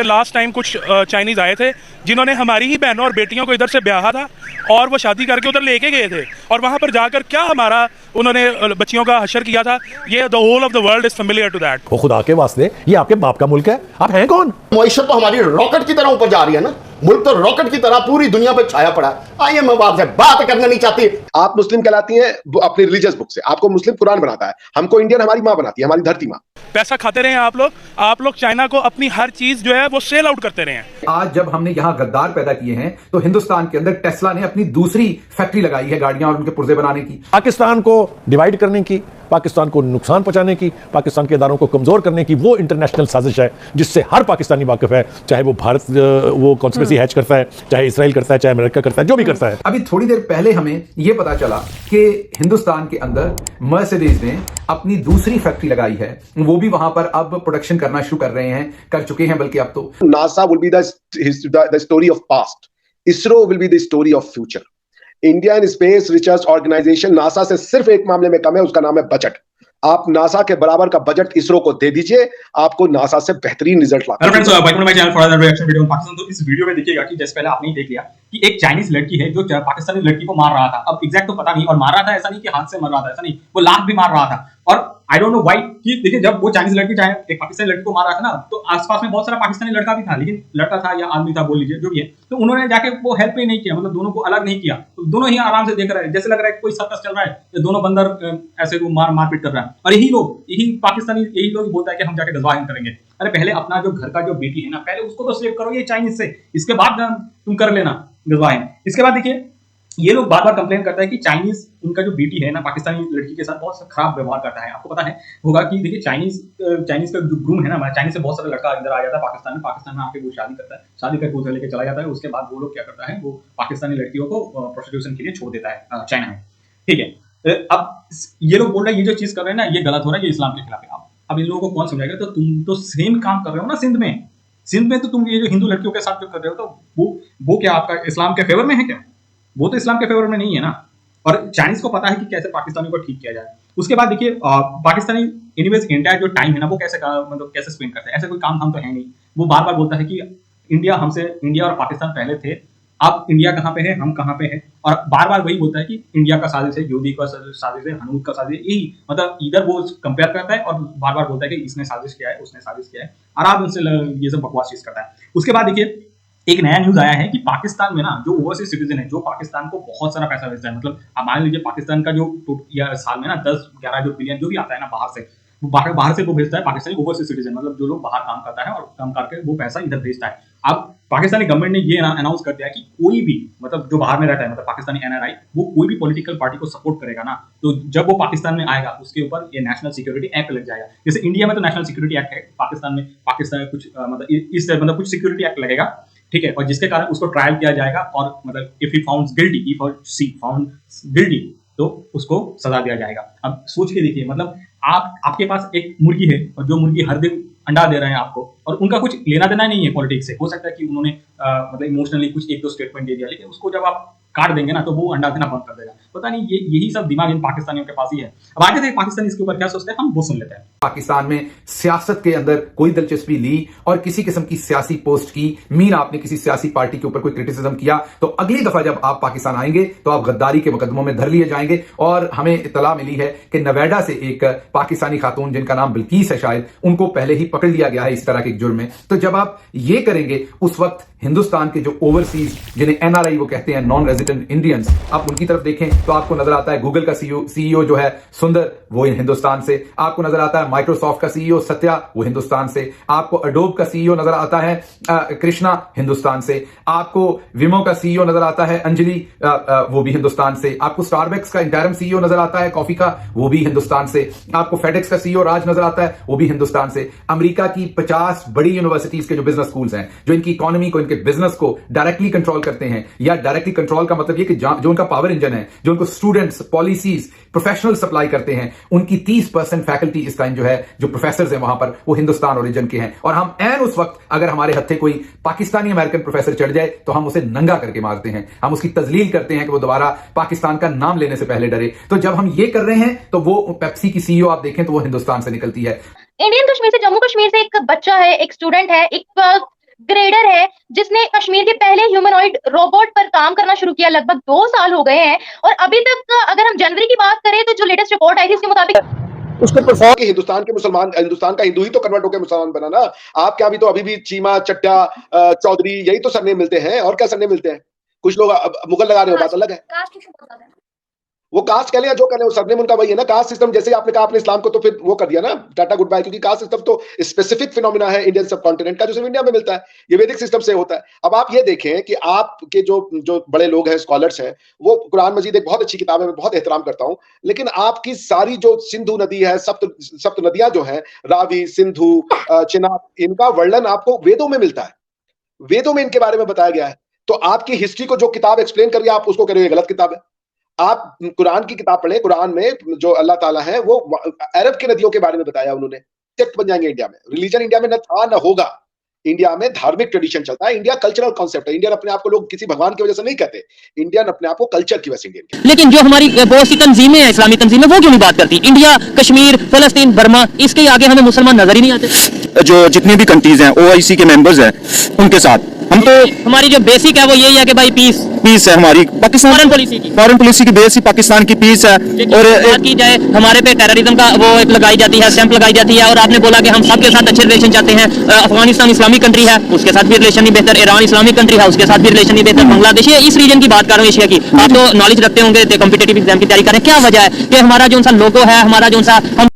Last time कुछ Chinese आए थे जिन्होंने हमारी ही बहनों और बेटियों को इधर से ब्याहा था और वो शादी करके उधर लेके गए थे और वहाँ पर जाकर क्या हमारा उन्होंने बच्चियों का हशर किया था। ये the whole of the world is familiar to that. वो खुदा के वास्ते ये आपके बाप का मुल्क है, आप हैं कौन? मईशत तो हमारी रॉकेट की तरह ऊपर जा रही है ना, मुल्क तो रॉकेट की तरह पूरी दुनिया पे छाया पड़ा है। आइए मैं आपसे बात करना नहीं चाहती। आप मुस्लिम कहलाती हैं अपनी रिलीजियस बुक से, आपको मुस्लिम कुरान बनाता है, हमको इंडियन हमारी माँ बनाती है, हमारी धरती माँ। पैसा खाते रहे आप लोग चाइना को अपनी हर चीज जो है वो सेल आउट करते रहे हैं। आज जब हमने यहाँ गद्दार पैदा किए हैं तो हिंदुस्तान के अंदर टेस्ला ने अपनी दूसरी फैक्ट्री लगाई है गाड़ियां और उनके पुर्जे बनाने की। पाकिस्तान को डिवाइड करने की, पाकिस्तान को नुकसान पहुंचाने की, पाकिस्तान के इदारों को कमजोर करने की वो इंटरनेशनल साजिश है जिससे हर पाकिस्तानी वाकिफ है, चाहे वो भारत वो कॉन्स्पिरेसी हैच करता है, चाहे इसराइल करता है, चाहे अमेरिका करता है, जो भी करता है। अभी थोड़ी देर पहले हमें यह पता चला कि हिंदुस्तान के अंदर मर्सिडीज ने अपनी दूसरी फैक्ट्री लगाई है, वो भी वहां पर अब प्रोडक्शन करना शुरू कर चुके हैं। बल्कि अब तो NASA will be the story of past, ISRO will be the story of future. Indian Space Research Organisation NASA से सिर्फ एक मामले में कम है, उसका नाम है बजट। आप नासा के बराबर का बजट इसरो को दे दीजिए, आपको नासा से बेहतरीन रिजल्ट लाते हैं। तो इस वीडियो में देखिएगा कि जैसे पहले आपने ही देख लिया कि एक चाइनीज लड़की है जो पाकिस्तानी लड़की को मार रहा था। अब एग्जैक्ट तो पता नहीं, और मार रहा था ऐसा नहीं कि हाथ से मार रहा था, ऐसा नहीं, वो लात भी मार रहा था। और आई डोंट नो व्हाई कि देखिए जब वो चाइनीज लड़की चाहे एक पाकिस्तानी लड़की को मार रहा था ना, तो आसपास में बहुत सारा पाकिस्तानी लड़का भी था, लेकिन लड़का था या आदमी था बोल लीजिए जो भी है, तो उन्होंने जाके वो हेल्प ही नहीं किया, मतलब दोनों को अलग नहीं किया। तो दोनों ही आराम से देख रहे हैं, जैसे लग रहा है कोई सर्कस चल रहा है, तो दोनों बंदर ऐसे वो मारपीट कर रहा है। और यही पाकिस्तानी यही लोग बोलता है कि हम जाके गजवा करेंगे। अरे पहले अपना जो घर का जो बेटी है ना, पहले उसको तो सेव करो ये चाइनीज से, इसके बाद तुम कर लेना गजवाएं। इसके बाद देखिए ये लोग बार बार कंप्लेन करता है कि चाइनीज उनका जो बेटी है ना पाकिस्तानी लड़की के साथ बहुत खराब व्यवहार करता है। आपको पता है होगा कि देखिए चाइनीज का जो ग्रूम है ना, चाइनीज से बहुत सारा लड़का अंदर आ जाता है पाकिस्तान में आके वो शादी करता है, शादी करके उधर लेके चला जाता है। उसके बाद वो लोग क्या करता है, वो पाकिस्तानी लड़कियों को प्रोस्टिट्यूशन के लिए छोड़ देता है चाइना में। ठीक है, अब ये लोग बोल रहे हैं ये जो चीज कर रहे हैं ना, ये गलत हो रहा है, ये इस्लाम के खिलाफ है। अब इन लोगों को कौन समझाएगा? तो तुम तो सेम काम कर रहे हो ना सिंध में तो तुम ये जो हिंदू लड़कियों के साथ जो कर रहे हो, तो वो क्या आपका इस्लाम के फेवर में है क्या? वो तो इस्लाम के फेवर में नहीं है ना। और चाइनीज को पता है कि कैसे पाकिस्तानियों को ठीक किया जाए। उसके बाद देखिए पाकिस्तानी एनीवेज इंडिया जो टाइम है ना, वो कैसे स्पेंड करता है, ऐसे कोई काम तो है नहीं। वो बार बार बोलता है कि इंडिया और पाकिस्तान पहले थे, अब इंडिया कहाँ पे है, हम कहाँ पे हैं। और बार बार वही बोलता है कि इंडिया का साजिश है, योदी का साजिश है, हनूद का साजिश है, यही मतलब इधर वो कंपेयर करता है और बार बार बोलता है कि इसने साजिश किया है, उसने साजिश किया है, आराम से ये सब बकवास चीज करता है। उसके बाद देखिए एक नया न्यूज आया है कि पाकिस्तान में ना जो ओवरसीज सिटीजन है, जो पाकिस्तान को बहुत सारा पैसा भेजता है, मतलब आप मान लीजिए पाकिस्तान का जो साल में ना 10-11 जो बिलियन जो भी आता है ना बाहर से वो भेजता है पाकिस्तानी ओवरसीज सिटीजन, मतलब जो लोग बाहर काम करता है और काम करके वो पैसा इधर भेजता है। अब पाकिस्तानी गवर्नमेंट ने ये अनाउंस कर दिया कि कोई भी मतलब जो बाहर में रहता है, मतलब पाकिस्तानी एनआरआई, वो कोई भी पॉलिटिकल पार्टी को सपोर्ट करेगा ना, तो जब वो पाकिस्तान में आएगा उसके ऊपर ये नेशनल सिक्योरिटी एक्ट लग जाएगा। जैसे इंडिया में तो नेशनल सिक्योरिटी एक्ट है, पाकिस्तान में कुछ मतलब कुछ सिक्योरिटी एक्ट लगेगा, ठीक है, और जिसके कारण उसको ट्रायल किया जाएगा और मतलब इफ ही फाउंड गिल्टी तो उसको सजा दिया जाएगा। अब सोच के देखिए, मतलब आपके पास एक मुर्गी है और जो मुर्गी हर दिन अंडा दे रहे हैं आपको, और उनका कुछ लेना देना नहीं है पॉलिटिक्स से। हो सकता है कि उन्होंने मतलब इमोशनली कुछ 1-2 स्टेटमेंट दे दिया, लेकिन उसको जब आप काट देंगे ना तो वो अंडा देना बंद कर देगा। पता नहीं यही सब दिमाग इन पाकिस्तानियों के पास ही है। अब आगे थे पाकिस्तानी इसके ऊपर क्या सोचते हैं, हम वो सुन लेते हैं। पाकिस्तान में सियासत के अंदर कोई दिलचस्पी ली और किसी किस्म की सियासी पोस्ट की, मीन आपने किसी सियासी पार्टी के ऊपर कोई क्रिटिसिज्म किया, तो अगली दफा जब आप पाकिस्तान आएंगे तो आप गद्दारी के मुकदमों में धर लिए जाएंगे। और हमें इत्तला मिली है कि नवेडा से एक पाकिस्तानी खातून जिनका नाम बिल्कीस है शायद, उनको पहले ही पकड़ लिया गया है इस तरह के जुर्म में। तो जब आप ये करेंगे उस वक्त हिंदुस्तान के जो ओवरसीज जिन्हें एनआरआई वो कहते हैं, नॉन रेजिडेंट इंडियंस, आप उनकी तरफ देखें तो आपको नजर आता है गूगल का सीईओ जो है सुंदर, वो हिंदुस्तान से। आपको नजर आता है माइक्रोसॉफ्ट का सीईओ सत्या, वो हिंदुस्तान से। आपको अडोब का सीईओ नजर आता है कृष्णा, हिंदुस्तान से। आपको विमो का सीईओ नजर आता है अंजलि, वो भी हिंदुस्तान से। आपको स्टारबक्स का इंटरिम सीईओ नजर आता है कॉफी का, वो भी हिंदुस्तान से। आपको फेडेक्स का सीईओ राज नजर आता है, वो भी हिंदुस्तान से। अमेरिका की 50 बड़ी यूनिवर्सिटीज के जो बिजनेस स्कूल्स हैं, जो इनकी इकोनॉमी को, इनके बिजनेस को डायरेक्टली कंट्रोल करते हैं या डायरेक्टली कंट्रोल का मतलब ये कि जो उनका पावर इंजन है, जो उनको स्टूडेंट्स, पॉलिसीज, प्रोफेशनल सप्लाई करते हैं, उनकी 30% फैकल्टी इस टाइम जो है, जो प्रोफेसर हैं वहां पर, वो हिंदुस्तान ओरिजिन के हैं। और हम एन उस वक्त अगर हमारे हत्थे कोई पाकिस्तानी अमेरिकन प्रोफेसर चढ़ जाए तो हम उसे नंगा करके मारते हैं, हम उसकी तजलील करते हैं कि वो दोबारा पाकिस्तान का नाम लेने से पहले डरे। तो जब हम ये कर रहे हैं तो वो पेप्सी की सीईओ आप देखें तो वो हिंदुस्तान से निकलती है। इंडियन कश्मीर से, जम्मू कश्मीर से एक बच्चा है, एक स्टूडेंट है, एक ग्रेडर है, जिसने कश्मीर के पहले ह्यूमनॉइड रोबोट पर काम करना शुरू किया। लगभग 2 साल हो गए हैं और अभी तक अगर हम जनवरी की बात करें तो जो लेटेस्ट रिपोर्ट आई थी उसके मुताबिक उसको परफॉर्म कि हिंदुस्तान के मुसलमान, हिंदुस्तान का हिंदू ही तो कन्वर्ट होकर मुसलमान बना ना। आप क्या, अभी भी चीमा, चट्टा, चौधरी, यही तो सरनेम मिलते हैं, और क्या सरनेम मिलते हैं? कुछ लोग मुगल लगा रहे हो, बात अलग है। वो कास्ट कह लें जो कह लें, सरनेम उनका वही है ना। कास्ट सिस्टम, जैसे आपने कहा, आपने इस्लाम को तो फिर वो कर दिया ना, टाटा गुड बाय, क्योंकि कास्ट सिस्टम तो स्पेसिफिक फिनोमिना है इंडियन सब कॉन्टिनेंट का, जो सिर्फ इंडिया में मिलता है। ये वैदिक सिस्टम से होता है। अब आप ये देखें कि आपके जो बड़े लोग हैं, स्कॉलर्स हैं, वो कुरान मजीद एक बहुत अच्छी किताब है, मैं बहुत एहतराम करता हूं, लेकिन आपकी सारी जो सिंधु नदी है, सप्त नदियां जो है, रावी, सिंधु, चिनाब, इनका वर्णन आपको वेदों में मिलता है। वेदों में इनके बारे में बताया गया है। तो आपकी हिस्ट्री को जो किताब एक्सप्लेन कर रही है, आप उसको कह रहे हो गलत किताब है। आप कुरान की किताब पढ़ें, कुरान में जो अल्लाह ताला है वो अरब की नदियों के बारे में बताया उन्होंने। सेक्ट बन जाएंगे इंडिया में। रिलीजन इंडिया में न था न होगा। इंडिया में धार्मिक ट्रेडिशन चलता है। इंडिया कल्चरल कॉन्सेप्ट है। इंडियन अपने आप को लोग किसी भगवान की वजह से नहीं कहते, इंडियन अपने आप को कल्चर की वजह से इंडियन कहते। लेकिन जो हमारी बहुत सी तंजीमें हैं, इस्लामी तंजीमें, वो क्यों नहीं बात करती? इंडिया, कश्मीर, फलस्तीन, बर्मा, इसके आगे हमें मुसलमान नजर ही नहीं आते। जो जितनी भी कंट्रीज हैं, OIC के मेंबर्स हैं, उनके साथ हम तो, हमारी जो बेसिक है वो यही है कि भाई पीस है हमारी। पाकिस्तान फॉरेन पॉलिसी की बेस ही पाकिस्तान की पीस है। और बात की जाए हमारे पे टेररिज्म का वो एक लगाई जाती है, स्टैंप लगाई जाती है। और आपने बोला कि हम सबके साथ अच्छे रिलेशन चाहते हैं। अफगानिस्तान इस्लामिक कंट्री है, उसके साथ भी रिलेशन नहीं बेहतर। ईरान इस्लामिक कंट्री है, उसके साथ भी रिलेशन नहीं बेहतर। बांग्लादेश, इस रीजन की बात कर रहे हैं, एशिया की। आप तो नॉलेज रखते होंगे, कॉम्पिटेटिव एग्जाम की तैयारी करें। क्या वजह है कि हमारा जो सा लोगो है, हमारा जो सा हम